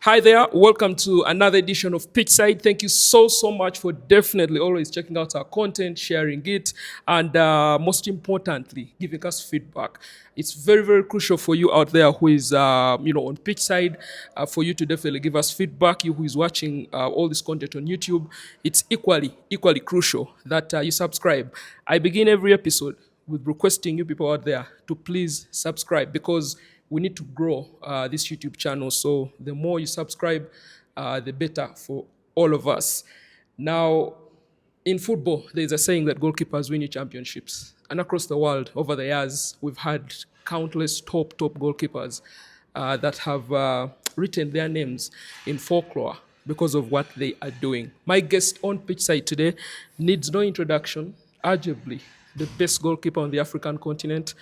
Hi there, welcome to another edition of Pitchside. Thank you so much for definitely always checking out our content, sharing it, and most importantly, giving us feedback. It's very crucial for you out there who is on Pitchside, for you to definitely give us feedback. You who is watching all this content on YouTube, it's equally crucial that you subscribe. I begin every episode with requesting you people out there to please subscribe because we need to grow this YouTube channel. So the more you subscribe, the better for all of us. Now, in football, there's a saying that goalkeepers win your championships. And across the world, over the years, we've had countless top goalkeepers that have written their names in folklore because of what they are doing. My guest on pitch side today needs no introduction, arguably the best goalkeeper on the African continent.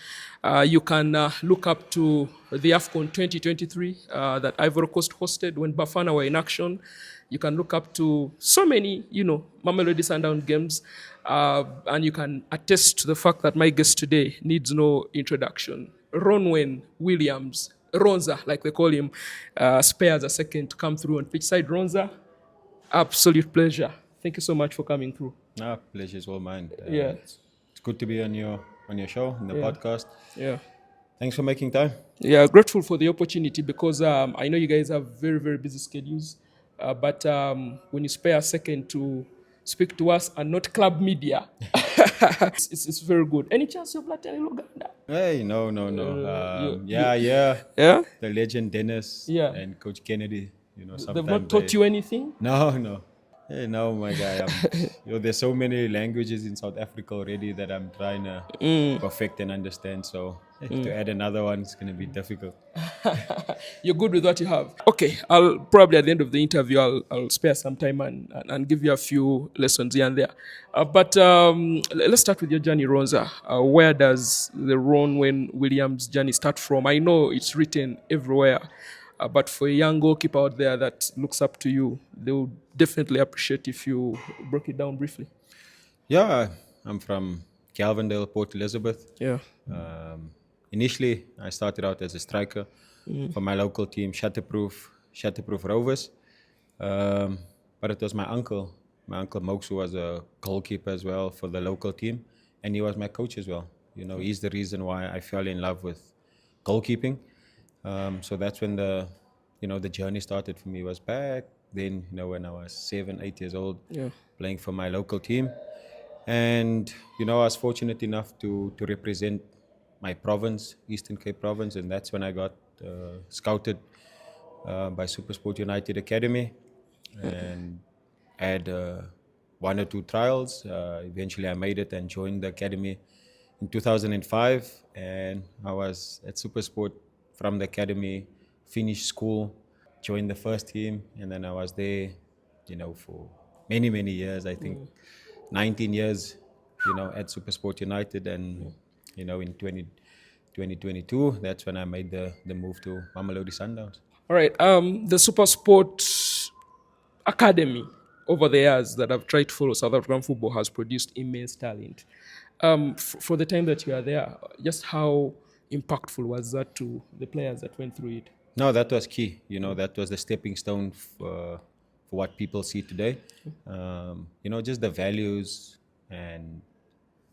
You can look up to the AFCON 2023 that Ivory Coast hosted when Bafana were in action. You can look up to so many, Mamelodi Sundowns games, and you can attest to the fact that my guest today needs no introduction. Ronwen Williams, Ronza, like they call him, spares a second to come through on pitch side. Ronza, absolute pleasure. Thank you so much for coming through. Pleasure is all mine. Yeah. It's good to be on your show, in the podcast. Yeah. Thanks for making time. Yeah, grateful for the opportunity because I know you guys have very busy schedules. But when you spare a second to speak to us and not club media, it's very good. Any chance you've played in Uganda? Hey, no. Yeah? The legend Dennis Yeah. and Coach Kennedy. Sometimes They've not taught you anything? No. Hey, no, my guy. There's so many languages in South Africa already that I'm trying to perfect and understand. So to add another one, it's going to be difficult. You're good with what you have. Okay, I'll probably at the end of the interview, I'll spare some time and give you a few lessons here and there. But let's start with your journey, Ronza. Where does the Ronwen Williams journey start from? I know it's written everywhere. But for a young goalkeeper out there that looks up to you, they will definitely appreciate if you broke it down briefly. Yeah, I'm from Calvindale, Port Elizabeth. Yeah. Initially, I started out as a striker for my local team, Shatterproof Rovers. But it was my uncle Mokes, who was a goalkeeper as well for the local team, and he was my coach as well. He's the reason why I fell in love with goalkeeping. So that's when the journey started for me. Was back then, when I was 7-8 years old, playing for my local team, and I was fortunate enough to represent my province, Eastern Cape province, and that's when I got scouted by Supersport United Academy, and had 1 or 2 trials. Eventually, I made it and joined the academy in 2005, and I was at Supersport from the academy, finished school, joined the first team, and then I was there, for many years. I think 19 years, at Supersport United, and in 2022, that's when I made the move to Mamelodi Sundowns. All right. The Supersport Academy over the years that I've tried to follow South African football has produced immense talent. For the time that you are there, just how impactful was that to the players that went through it? No, that was key. That was the stepping stone for what people see today. Just the values and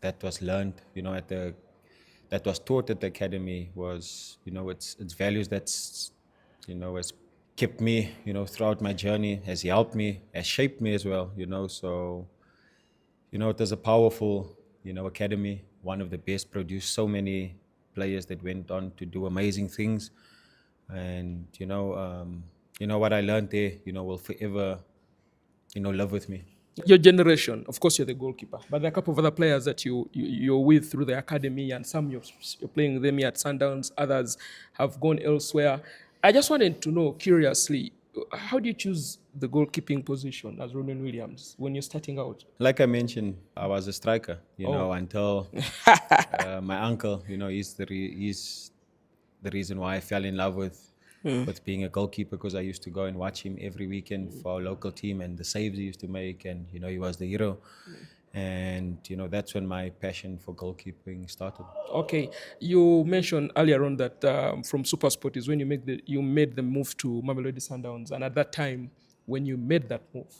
that was learned. That was taught at the academy was, it's values that's, has kept me, throughout my journey, has helped me, has shaped me as well. So, it was a powerful, academy. One of the best, produced so many players that went on to do amazing things, and what I learned there, will forever, live with me. Your generation, of course, you're the goalkeeper, but there are a couple of other players that you're with through the academy, and some you're playing with them here at Sundowns. Others have gone elsewhere. I just wanted to know, curiously, how do you choose the goalkeeping position as Ronwen Williams when you're starting out? Like I mentioned, I was a striker, until my uncle, he's the reason why I fell in love with being a goalkeeper, because I used to go and watch him every weekend for our local team and the saves he used to make, and he was the hero. And, that's when my passion for goalkeeping started. Okay, you mentioned earlier on that from Supersport is when you made the move to Mamelodi Sundowns, and at that time, when you made that move,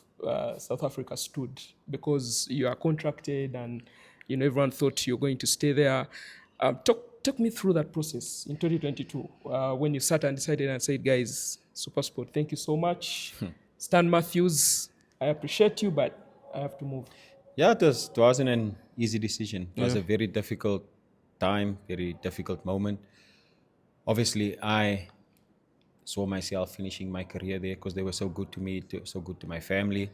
South Africa stood because you are contracted, and everyone thought you're going to stay there. Talk me through that process in 2022 when you sat and decided and said, "Guys, Supersport, thank you so much, Stan Matthews. I appreciate you, but I have to move." Yeah, it wasn't an easy decision. It was Yeah. a very difficult time, very difficult moment. Obviously, I saw myself finishing my career there because they were so good to me, so good to my family.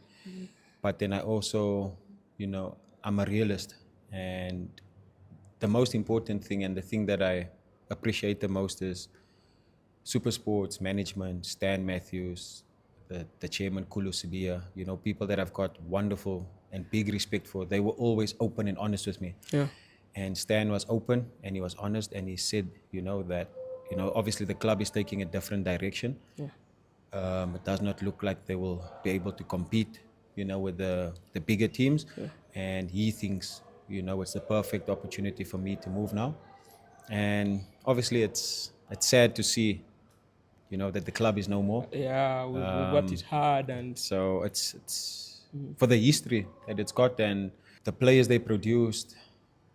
But then I also, I'm a realist. And the most important thing and the thing that I appreciate the most is Supersports management, Stan Matthews, the chairman Kulu Sibia, people that I've got wonderful and big respect for. They were always open and honest with me. Yeah. And Stan was open and he was honest and he said, that, obviously the club is taking a different direction. Yeah. It does not look like they will be able to compete, with the bigger teams. Yeah. And he thinks, it's the perfect opportunity for me to move now. And obviously it's sad to see, that the club is no more. Yeah, we worked it hard, and So it's for the history that it's got and the players they produced,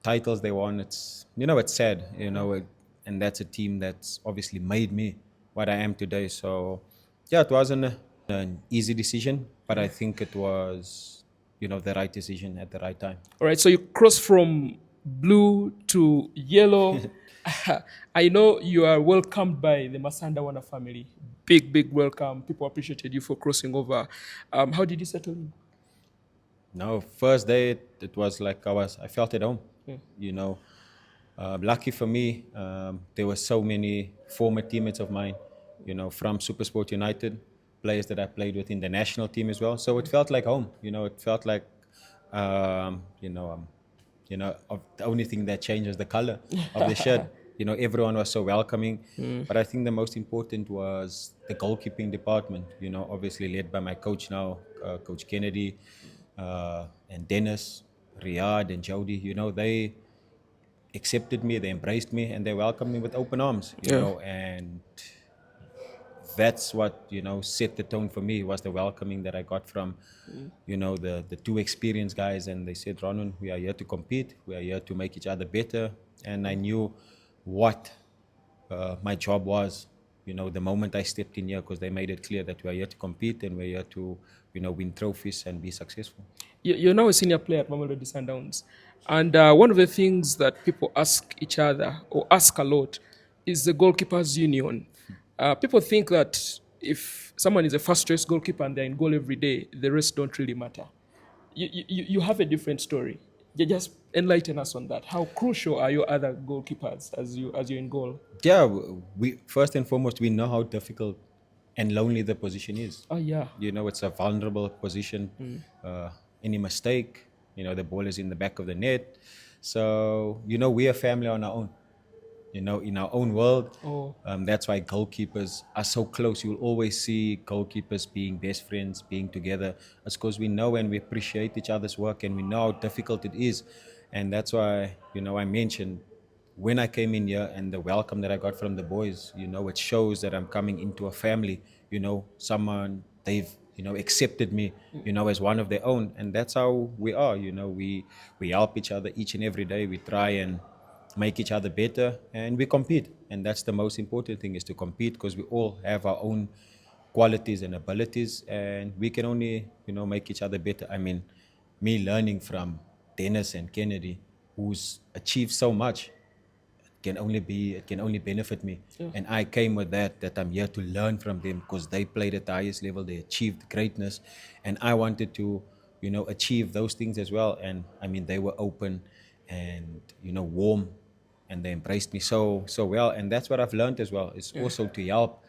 titles they won. It's sad, and that's a team that's obviously made me what I am today. So yeah, it wasn't an easy decision, but I think it was, the right decision at the right time. all right. So you cross from blue to yellow. I know you are welcomed by the Masandawana family. Big welcome. People appreciated you for crossing over. How did you settle in? No, first day it was like I felt at home. Yeah. Lucky for me, there were so many former teammates of mine, from Supersport United, players that I played with in the national team as well. So it felt like home. It felt like, the only thing that changes the color of the shirt. Everyone was so welcoming. But I think the most important was the goalkeeping department. Obviously led by my coach now, Coach Kennedy, and Dennis, Riyadh, and Jody. They accepted me, they embraced me, and they welcomed me with open arms. And that's what set the tone for me was the welcoming that I got from the two experienced guys. And they said, Ronwen, we are here to compete, we are here to make each other better. And I knew what my job was the moment I stepped in here, because they made it clear that we are here to compete and we're here to win trophies and be successful. You're now a senior player at Mamelodi Sundowns. And one of the things that people ask each other or ask a lot is the goalkeepers union. People think that if someone is a first choice goalkeeper and they're in goal every day, the rest don't really matter. You have a different story. You just enlighten us on that. How crucial are your other goalkeepers as you're in goal? Yeah, we first and foremost, we know how difficult and lonely the position is. Oh yeah. It's a vulnerable position. Any mistake, the ball is in the back of the net. So, we're a family on our own. In our own world. Oh. That's why goalkeepers are so close. You'll always see goalkeepers being best friends, being together. It's because we know and we appreciate each other's work and we know how difficult it is. And that's why, I mentioned when I came in here and the welcome that I got from the boys, it shows that I'm coming into a family, someone they've, accepted me, as one of their own. And that's how we are, we help each other each and every day. We try and make each other better and we compete. And that's the most important thing, is to compete, because we all have our own qualities and abilities and we can only, make each other better. I mean, me learning from Dennis and Kennedy, who's achieved so much, it can only benefit me. And I came with that I'm here to learn from them, because they played at the highest level, they achieved greatness, and I wanted to achieve those things as well. And I mean, they were open and warm, and they embraced me so well. And that's what I've learned as well, is also to help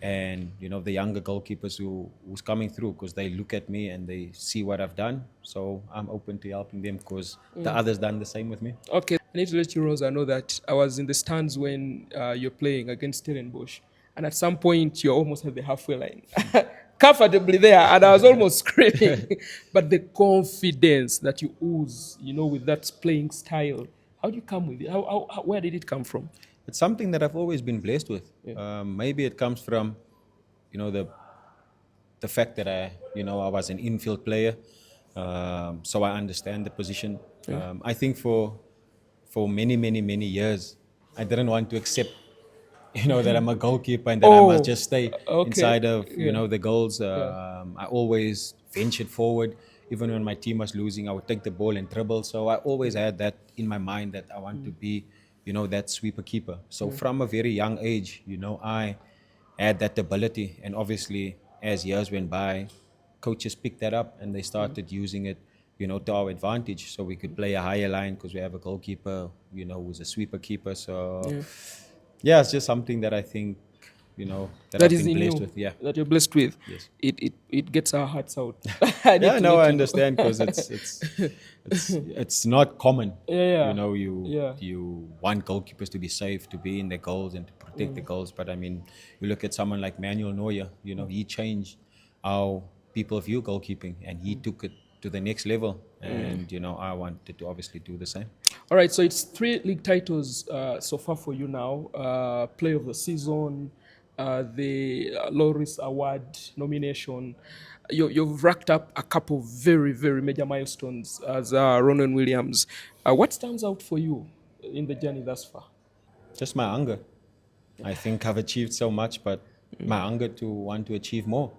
and the younger goalkeepers who's coming through, because they look at me and they see what I've done. So I'm open to helping them, because the others done the same with me. Okay, I need to let you, Rosa, know that I was in the stands when you're playing against Stellenbosch, and at some point you're almost at the halfway line. comfortably there, and I was almost screaming. But the confidence that you ooze, with that playing style, how do you come with it? Where did it come from? It's something that I've always been blessed with. Maybe it comes from, the fact that I was an infield player, so I understand the position. I think for many, many, many years, I didn't want to accept, that I'm a goalkeeper and that I must just stay Okay. inside of, Yeah. the goals. Yeah. I always ventured forward, even when my team was losing. I would take the ball and dribble. So I always had that in my mind that I want to be, that sweeper keeper. So from a very young age, I had that ability, and obviously as years went by, coaches picked that up and they started using it, to our advantage, so we could play a higher line because we have a goalkeeper, who's a sweeper keeper. So yeah, it's just something that I think, that That I've is been in blessed you, with. Yeah. that you're blessed with. Yes. It gets our hearts out. I need Yeah, to no, let I you know. understand, because it's not common. Yeah. You want goalkeepers to be safe, to be in their goals and to protect the goals. But I mean, you look at someone like Manuel Neuer. He changed how people view goalkeeping, and he took it to the next level. And I wanted to obviously do the same. All right, so it's 3 league titles so far for you now. Player of the season, the Loris Award nomination. You've racked up a couple of very, very major milestones as Ronwen Williams. What stands out for you in the journey thus far? Just my hunger. I think I've achieved so much, but my hunger to want to achieve more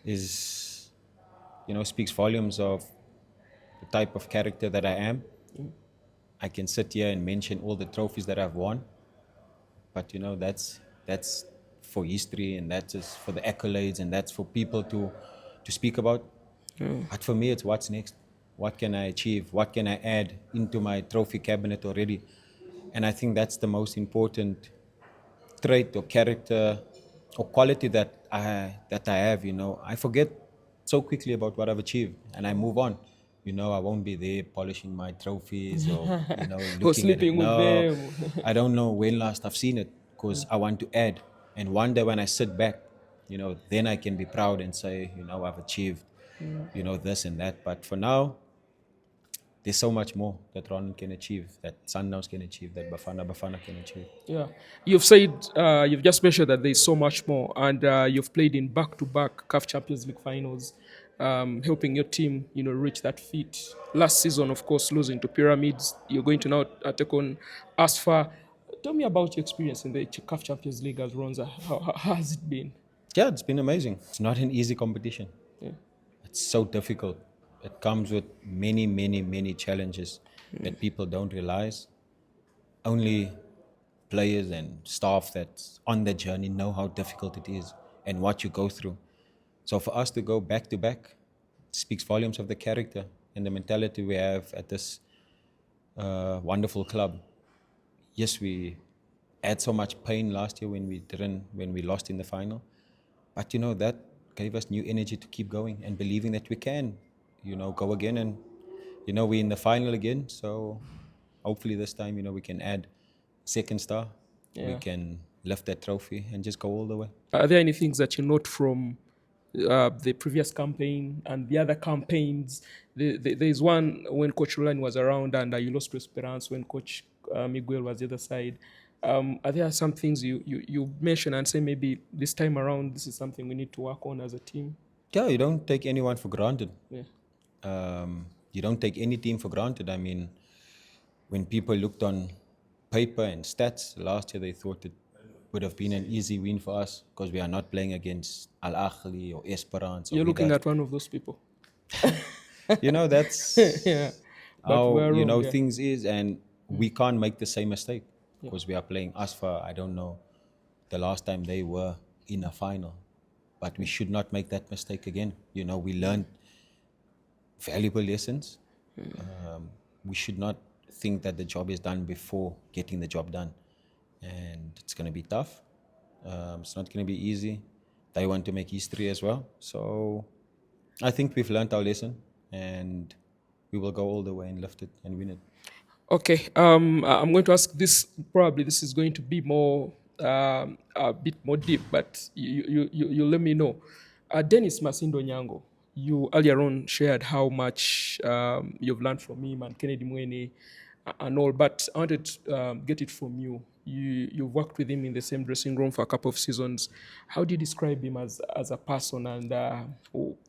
is, speaks volumes of the type of character that I am. I can sit here and mention all the trophies that I've won, but that's for history, and that's just for the accolades, and that's for people to speak about. But for me, it's what's next. What can I achieve? What can I add into my trophy cabinet already? And I think that's the most important trait or character or quality that I have. I forget so quickly about what I've achieved, and I move on. I won't be there polishing my trophies or Or looking at it. sleeping with No, them. I don't know when last I've seen it, because I want to add. And one day when I sit back, then I can be proud and say, I've achieved, this and that. But for now, there's so much more that Ron can achieve, that Sundowns can achieve, that Bafana Bafana can achieve. Yeah, you've said you've just mentioned that there's so much more, and you've played in back-to-back CAF Champions League finals, helping your team, reach that feat. Last season, of course, losing to Pyramids. You're going to now take on Asfa. Tell me about your experience in the CAF Champions League as Ronza. How has it been? Yeah, it's been amazing. It's not an easy competition. Yeah. It's so difficult. It comes with many, many, many challenges that people don't realize. Only players and staff that's on the journey know how difficult it is and what you go through. So for us to go back to back speaks volumes of the character and the mentality we have at this wonderful club. Yes, we had so much pain last year when we lost in the final, but that gave us new energy to keep going and believing that we can, go again, and we're in the final again. So hopefully this time, we can add second star. We Yeah. can lift that trophy and just go all the way. Are there any things that you note from the previous campaign and the other campaigns? There's one when Coach Roland was around, and you lost to Esperance when Coach Miguel was the other side. Are there some things you mention and say maybe this time around this is something we need to work on as a team? Yeah, you don't take anyone for granted. Yeah. You don't take any team for granted. I mean, when people looked on paper and stats last year, they thought it would have been an easy win for us because we are not playing against Al Ahly or Esperance. You're looking at one of those people. That's Yeah. But how we're wrong, yeah. things is, and we can't make the same mistake because we are playing Asfa. I don't know the last time they were in a final, but we should not make that mistake again. We learned valuable lessons. We should not think that the job is done before getting the job done, and it's going to be tough. It's not going to be easy. They want to make history as well, so I think we've learned our lesson, and we will go all the way and lift it and win it. Okay, I'm going to ask this. Probably this is going to be more a bit more deep, but you let me know. Denis Onyango, you earlier on shared how much you've learned from him and Kennedy Mwene and all, but I wanted to get it from you. You've worked with him in the same dressing room for a couple of seasons. How do you describe him as a person, and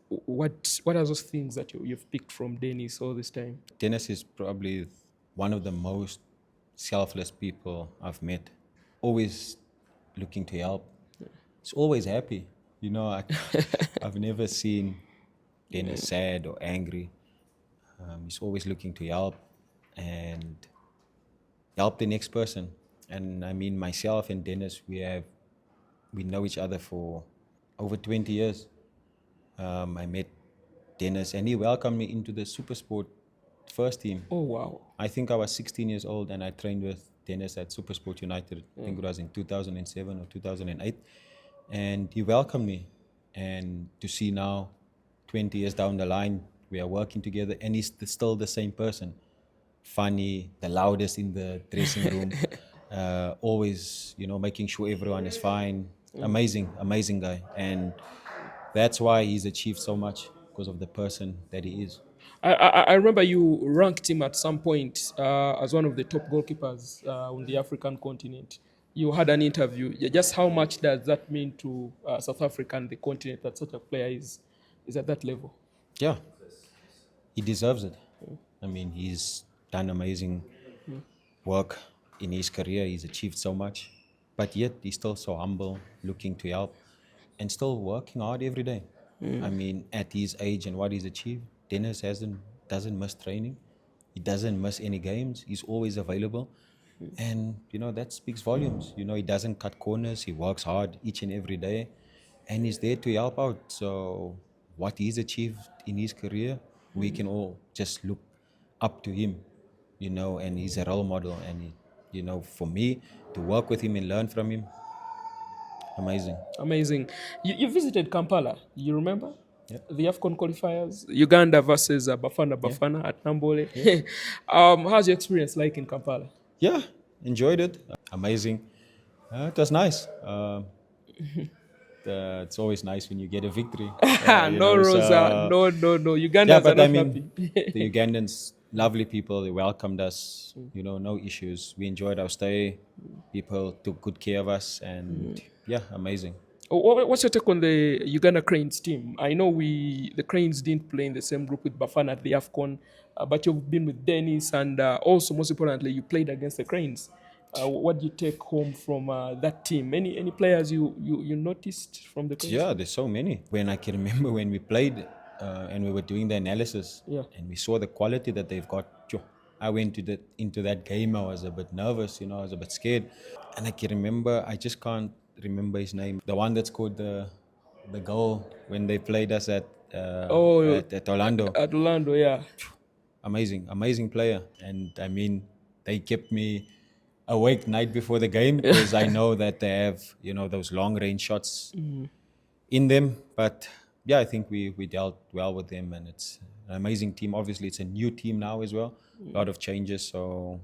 what are those things that you've picked from Denis all this time? Dennis is probably one of the most selfless people I've met. Always looking to help. He's always happy. I've never seen Dennis sad or angry. He's always looking to help and help the next person. And I mean, myself and Dennis, we know each other for over 20 years. I met Dennis and he welcomed me into the Supersport first team. Oh, wow. I think I was 16 years old and I trained with Denis at Supersport United. I think it was in 2007 or 2008. And he welcomed me. And to see now, 20 years down the line, we are working together and he's still the same person. Funny, the loudest in the dressing room, always, making sure everyone is fine. Amazing, amazing guy. And that's why he's achieved so much, because of the person that he is. I remember you ranked him at some point as one of the top goalkeepers on the African continent. You had an interview. Just how much does that mean to South Africa and the continent that such a player is at that level? Yeah, he deserves it. I mean, he's done amazing work in his career. He's achieved so much, but yet he's still so humble, looking to help, and still working hard every day. I mean, at his age and what he's achieved, Dennis doesn't miss training. He doesn't miss any games. He's always available. And, that speaks volumes. He doesn't cut corners. He works hard each and every day. And he's there to help out. So what he's achieved in his career, we can all just look up to him, and he's a role model. And, for me, to work with him and learn from him, amazing. Amazing. You visited Kampala, you remember? Yeah. The AFCON qualifiers, Uganda versus Bafana Bafana at Nambole. Yeah. How's your experience like in Kampala? Yeah, enjoyed it. Amazing. It was nice. It's always nice when you get a victory. No, Rosa. No. Ugandans Yeah, but are I not mean, happy. the Ugandans, lovely people. They welcomed us. No issues. We enjoyed our stay. People took good care of us, and yeah, amazing. What's your take on the Uganda Cranes team? I know the Cranes didn't play in the same group with Bafana at the AFCON, but you've been with Denis, and also, most importantly, you played against the Cranes. What do you take home from that team? Any players you noticed from the Cranes? Yeah, there's so many. When I can remember when we played and we were doing the analysis, Yeah. and we saw the quality that they've got. I went into that game. I was a bit nervous, I was a bit scared, and I can remember. I just can't remember his name. The one that scored the goal when they played us at Orlando. At Orlando, yeah. Amazing player. And I mean, they kept me awake night before the game because I know that they have, those long range shots in them. But yeah, I think we dealt well with them, and it's an amazing team. Obviously, it's a new team now as well. A lot of changes, so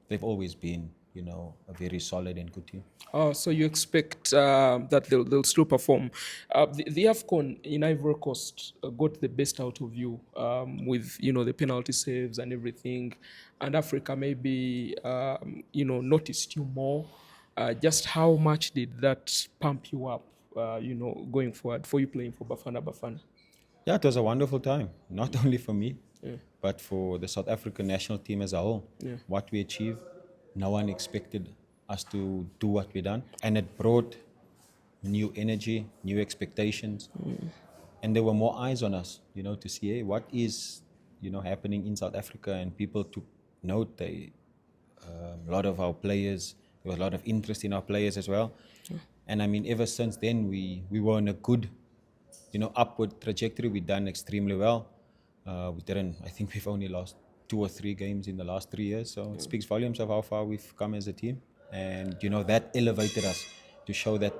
they've always been, a very solid and good team. Oh, so you expect that they'll still perform. The AFCON in Ivory Coast got the best out of you with, the penalty saves and everything. And Africa maybe, noticed you more. Just how much did that pump you up, going forward for you playing for Bafana Bafana? Yeah, it was a wonderful time, not only for me, but for the South African national team as a whole. Yeah. What we achieved, no one expected us to do what we done. And it brought new energy, new expectations. And there were more eyes on us, to see, hey, what is, happening in South Africa. And people took note. A lot of our players, there was a lot of interest in our players as well. And I mean, ever since then, we were on a good, upward trajectory. We've done extremely well. I think we've only lost 2 or 3 games in the last 3 years. So it speaks volumes of how far we've come as a team. And, that elevated us to show that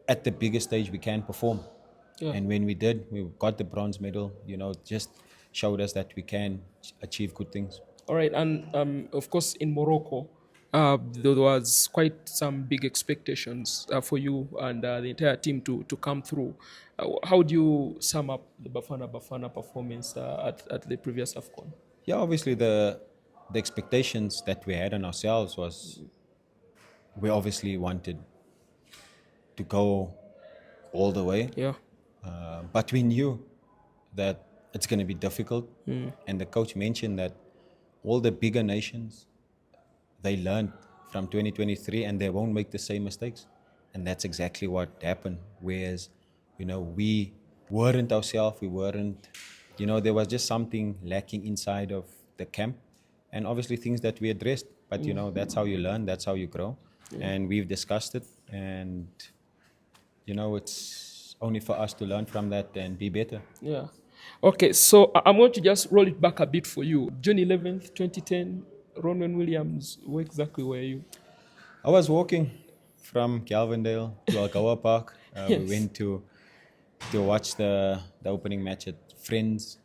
at the biggest stage we can perform. Yeah. And when we did, we got the bronze medal, just showed us that we can achieve good things. All right. And of course, in Morocco, There was quite some big expectations for you and the entire team to come through. How do you sum up the Bafana Bafana performance at the previous AFCON? Yeah, obviously the expectations that we had on ourselves was we obviously wanted to go all the way, Yeah. but we knew that it's going to be difficult. And the coach mentioned that all the bigger nations, they learned from 2023 and they won't make the same mistakes. And that's exactly what happened. Whereas, we weren't ourselves, we weren't, there was just something lacking inside of the camp. And obviously things that we addressed. But, that's how you learn, that's how you grow. And we've discussed it. And, it's only for us to learn from that and be better. Yeah. Okay, so I'm going to just roll it back a bit for you. June 11th, 2010, Ronwen Williams, where exactly were you? I was walking from Calvindale to Alcoa Park. Yes. We went to watch the opening match at Friends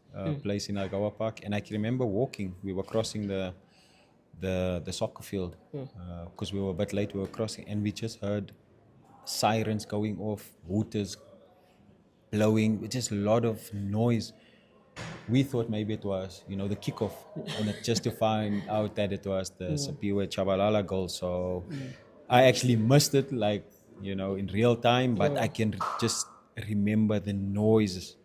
place in Alcoa Park, and I can remember walking. We were crossing the soccer field because we were a bit late. We were crossing, and we just heard sirens going off, hooters blowing, just a lot of noise. We thought maybe it was, the kickoff, and just to find out that it was the Sapiwe Chabalala goal. So I actually missed it, in real time, but I can just remember the noises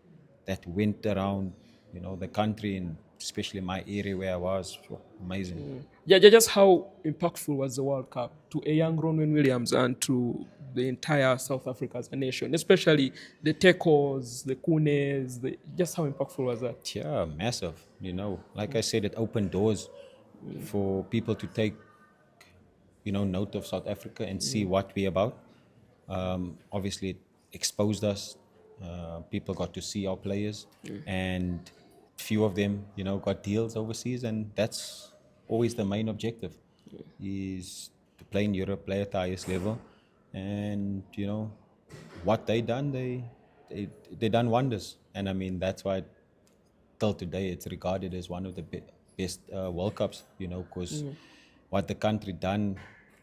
that went around, the country and especially my area where I was. Amazing. Yeah, just how impactful was the World Cup to a young Ronwen Williams and to the entire South Africa as a nation, especially the Tekos, the Kunes, just how impactful was that? Yeah, massive. Like I said, it opened doors for people to take, note of South Africa and see what we're about. Obviously, it exposed us. People got to see our players, and few of them, got deals overseas, and that's always the main objective, is to play in Europe, play at the highest level, and what they done, they done wonders, and I mean that's why till today it's regarded as one of the best World Cups, because what the country done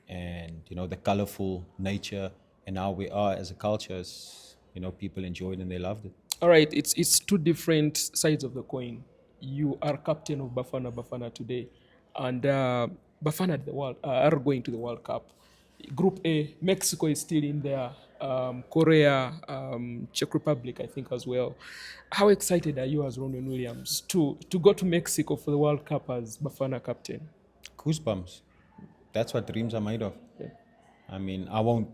and, the colorful nature and how we are as a culture is, people enjoyed and they loved it. All right, it's two different sides of the coin. You are captain of Bafana Bafana today, and Bafana are going to the World Cup. Group A, Mexico is still in there. Korea, Czech Republic, I think as well. How excited are you as Ronwen Williams to go to Mexico for the World Cup as Bafana captain? Goosebumps. That's what dreams are made of. Yeah. I mean, I won't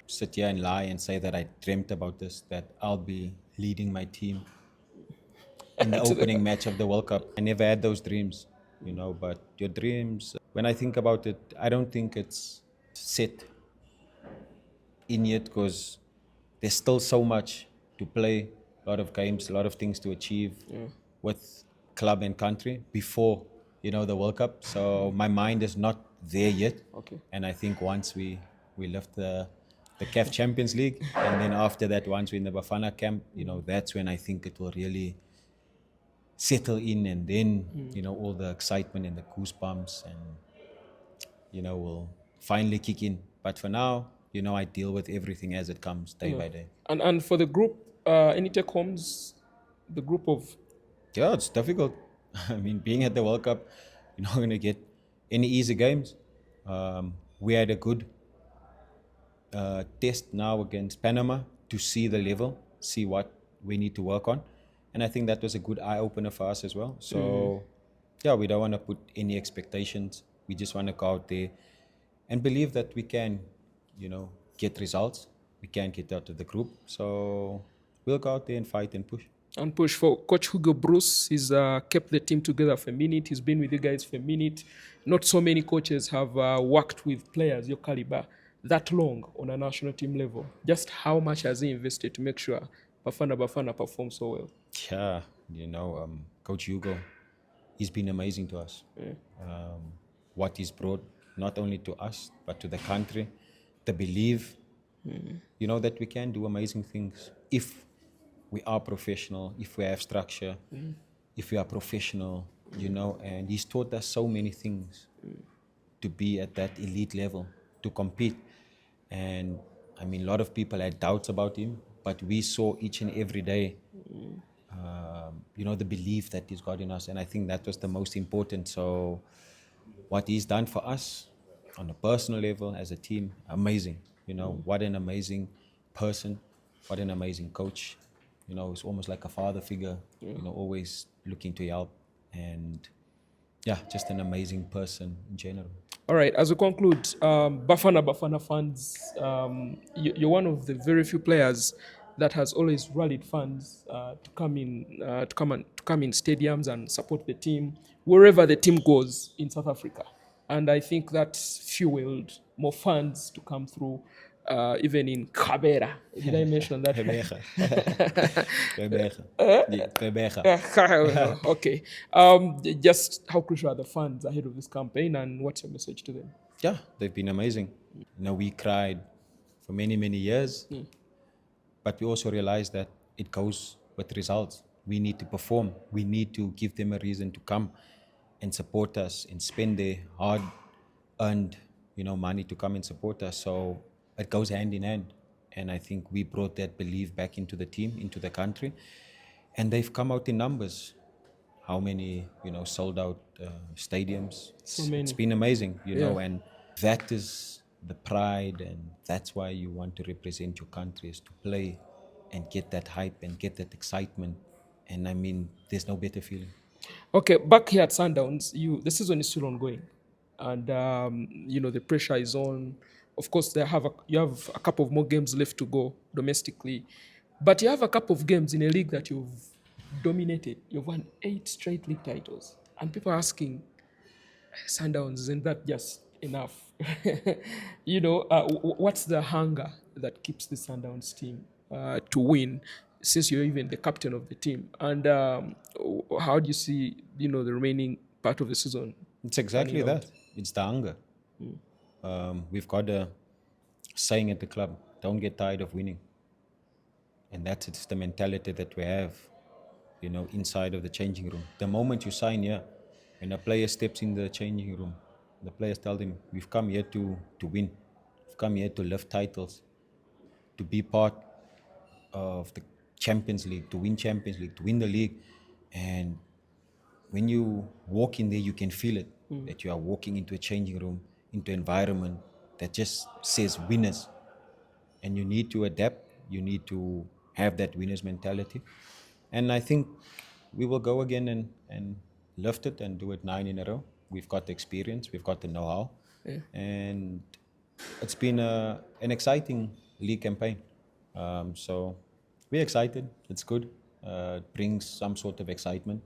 sit here and lie and say that I dreamt about this, that I'll be leading my team in the opening match of the World Cup. I never had those dreams, but your dreams, when I think about it, I don't think it's set in yet because there's still so much to play, a lot of games, a lot of things to achieve with club and country before, the World Cup. So my mind is not there yet. Okay. And I think once we lift the CAF Champions League, and then after that, once we're in the Bafana camp, that's when I think it will really settle in, and then, all the excitement and the goosebumps and, will finally kick in. But for now, I deal with everything as it comes day by day. And for the group, any take homes, the group of... Yeah, it's difficult. I mean, being at the World Cup, you're not going to get any easy games. We had a good test now against Panama to see the level, see what we need to work on. And I think that was a good eye-opener for us as well. So, yeah, we don't want to put any expectations. We just want to go out there and believe that we can, get results. We can get out of the group. So we'll go out there and fight and push. And push for Coach Hugo Bruce. He's kept the team together for a minute. He's been with you guys for a minute. Not so many coaches have worked with players your caliber that long on a national team level. Just how much has he invested to make sure Bafana Bafana performs so well? Yeah, Coach Hugo, he's been amazing to us. What he's brought, not only to us, but to the country, the belief, that we can do amazing things if we are professional, if we have structure, if we are professional, and he's taught us so many things to be at that elite level, to compete. And I mean, a lot of people had doubts about him, but we saw each and every day, the belief that he's got in us. And I think that was the most important. So what he's done for us on a personal level as a team, amazing. What an amazing person, what an amazing coach. It's almost like a father figure, always looking to help. And yeah, just an amazing person in general. All right, as we conclude, Bafana Bafana fans, you're one of the very few players that has always rallied fans to come in stadiums and support the team wherever the team goes in South Africa, and I think that fueled more fans to come through, even in Kabera. Did I mention that? Okay. Just how crucial are the fans ahead of this campaign, and what's your message to them? Yeah, they've been amazing. We cried for many, many years, but we also realized that it goes with results. We need to perform. We need to give them a reason to come and support us and spend their hard-earned, money to come and support us. So it goes hand in hand. And I think we brought that belief back into the team, into the country. And they've come out in numbers. How many, sold out stadiums. So many. It's been amazing, and that is the pride, and that's why you want to represent your country, is to play and get that hype and get that excitement. And I mean, there's no better feeling. Okay, back here at Sundowns, the season is still ongoing, and the pressure is on. Of course, you have a couple of more games left to go domestically, but you have a couple of games in a league that you've dominated. You've won 8 straight league titles, and people are asking, Sundowns, isn't that just enough? What's the hunger that keeps the Sundowns team to win, since you're even the captain of the team? And how do you see, the remaining part of the season? It's exactly that. It's the hunger. We've got a saying at the club: don't get tired of winning. And it's the mentality that we have, inside of the changing room. The moment you sign here, when a player steps in the changing room, the players tell them, we've come here to win. We've come here to lift titles, to be part of the Champions League, to win Champions League, to win the league. And when you walk in there, you can feel it, that you are walking into a changing room, into an environment that just says winners. And you need to adapt. You need to have that winner's mentality. And I think we will go again and lift it and do it 9 in a row. We've got the experience. We've got the know-how. Yeah. And it's been an exciting league campaign. So we're excited. It's good. It brings some sort of excitement,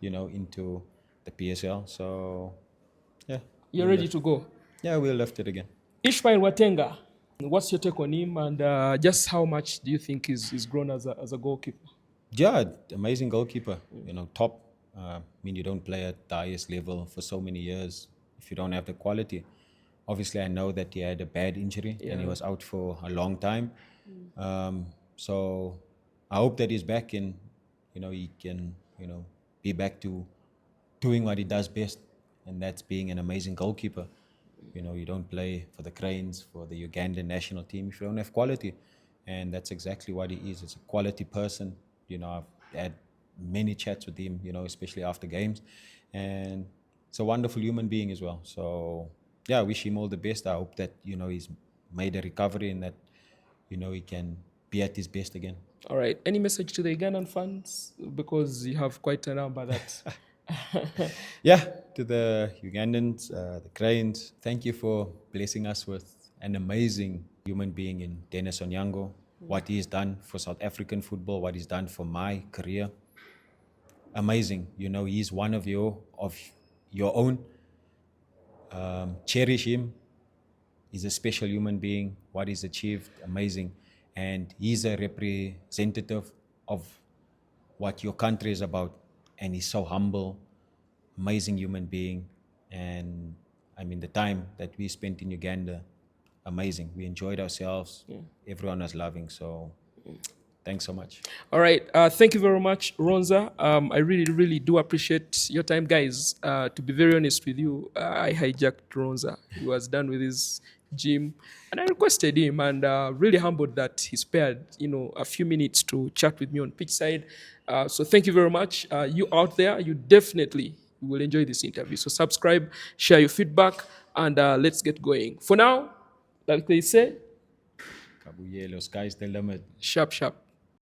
into the PSL. So, yeah. You're ready to go? Yeah, we'll lift it again. Ishmael Watenga, what's your take on him, and just how much do you think he's grown as a goalkeeper? Yeah, amazing goalkeeper. Top. You don't play at the highest level for so many years if you don't have the quality. Obviously, I know that he had a bad injury and he was out for a long time. So I hope that he's back and, he can, be back to doing what he does best, and that's being an amazing goalkeeper. You don't play for the Cranes, for the Ugandan national team if you don't have quality. And that's exactly what he is. It's a quality person. I've had many chats with him, especially after games. And it's a wonderful human being as well. So, yeah, I wish him all the best. I hope that, he's made a recovery and that, he can be at his best again. All right. Any message to the Ugandan fans? Because you have quite a number that... Yeah, to the Ugandans, the Cranes, thank you for blessing us with an amazing human being in Denis Onyango. What he's done for South African football, what he's done for my career. Amazing. He's one of your own. Cherish him. He's a special human being. What he's achieved, amazing. And he's a representative of what your country is about. And he's so humble, amazing human being. And I mean, the time that we spent in Uganda, amazing. We enjoyed ourselves. Everyone was loving. So Thanks so much. All right. Thank you very much, Ronza. I really, really do appreciate your time, guys. To be very honest with you, I hijacked Ronza. He was done with his gym, and I requested him, and really humbled that he spared, a few minutes to chat with me on pitch side. So thank you very much. You out there, you definitely will enjoy this interview. So subscribe, share your feedback, and let's get going. For now, like they say, Kabuyelo, sky's the limit. sharp, sharp.